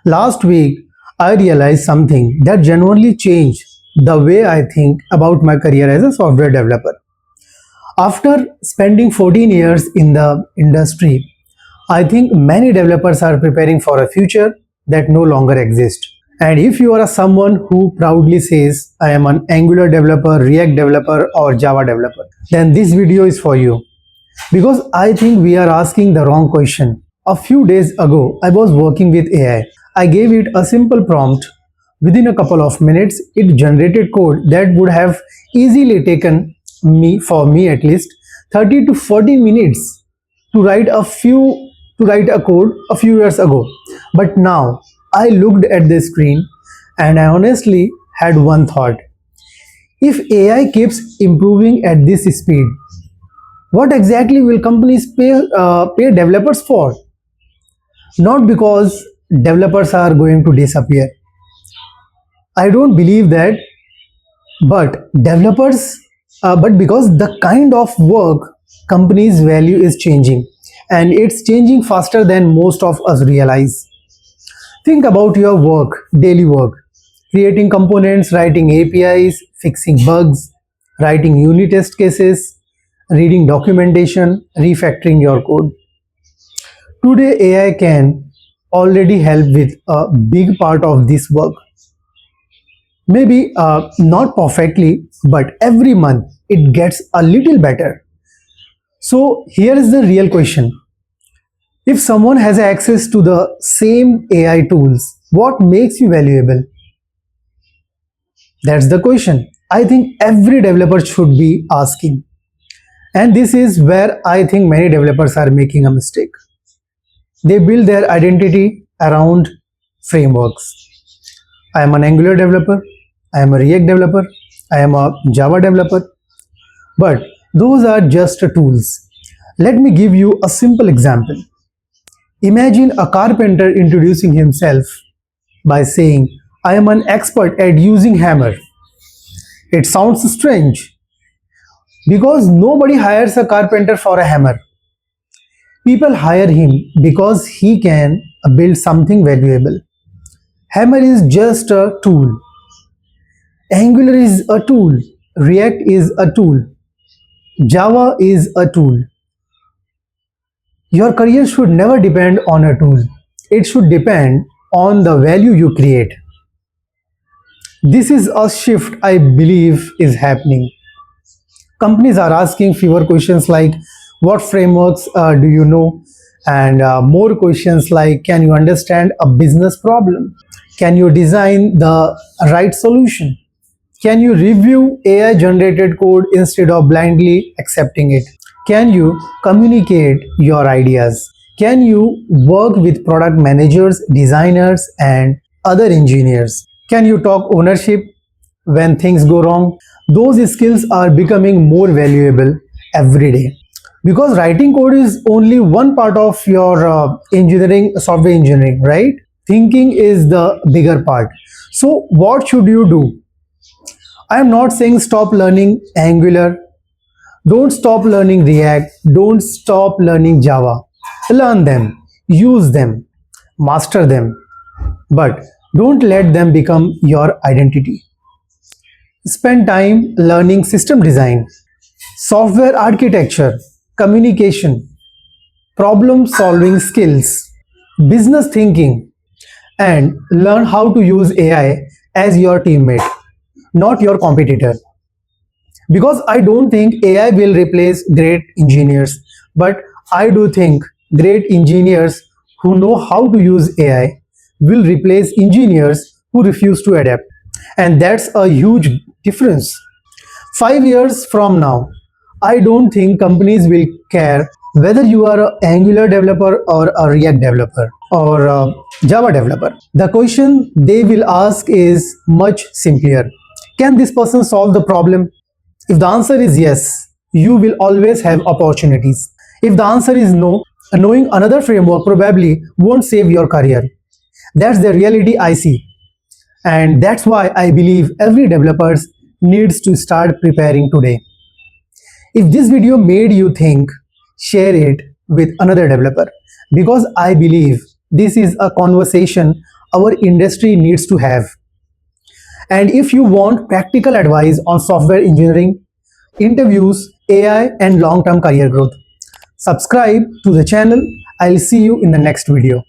Last week, I realized something that genuinely changed the way I think about my career as a software developer. After spending 14 years in the industry, I think many developers are preparing for a future that no longer exists. And if you are someone who proudly says, I am an Angular developer, React developer, or Java developer, then this video is for you. Because I think we are asking the wrong question. A few days ago, I was working with AI. I gave it a simple prompt. Within a couple of minutes, it generated code that would have easily taken for me at least 30 to 40 minutes to write a code a few years ago. But now I looked at the screen and I honestly had one thought. If AI keeps improving at this speed, what exactly will companies pay developers for? Not because developers are going to disappear. I don't believe that, but because the kind of work companies value is changing, and it's changing faster than most of us realize. Think about your work, daily work, creating components, writing APIs, fixing bugs, writing unit test cases, reading documentation, refactoring your code. Today, AI can already help with a big part of this work. Maybe not perfectly, but every month it gets a little better. So, here is the real question. If someone has access to the same AI tools, what makes you valuable? That's the question I think every developer should be asking. And this is where I think many developers are making a mistake. They build their identity around frameworks. I am an Angular developer, I am a React developer, I am a Java developer, but those are just tools. Let me give you a simple example. Imagine a carpenter introducing himself by saying, I am an expert at using hammer. It sounds strange because nobody hires a carpenter for a hammer. People hire him because he can build something valuable. Hammer is just a tool. Angular is a tool. React is a tool. Java is a tool. Your career should never depend on a tool. It should depend on the value you create. This is a shift I believe is happening. Companies are asking fewer questions like what frameworks do you know, and more questions like can you understand a business problem, can you design the right solution, can you review AI generated code instead of blindly accepting it, can you communicate your ideas, can you work with product managers, designers, and other engineers, can you talk ownership when things go wrong. Those skills are becoming more valuable every day because writing code is only one part of your software engineering, right? Thinking is the bigger part. So what should you do? I am not saying stop learning Angular, don't stop learning React, don't stop learning Java. Learn them, use them, master them, but don't let them become your identity. Spend time learning system design, software architecture, communication, problem solving skills, business thinking, and learn how to use AI as your teammate, not your competitor. Because I don't think AI will replace great engineers, but I do think great engineers who know how to use AI will replace engineers who refuse to adapt. And that's a huge difference. 5 years from now, I don't think companies will care whether you are an Angular developer or a React developer or a Java developer. The question they will ask is much simpler. Can this person solve the problem? If the answer is yes, you will always have opportunities. If the answer is no, knowing another framework probably won't save your career. That's the reality I see. And that's why I believe every developer needs to start preparing today. If this video made you think, share it with another developer because I believe this is a conversation our industry needs to have. And if you want practical advice on software engineering, interviews, AI, and long term career growth, subscribe to the channel. I'll see you in the next video.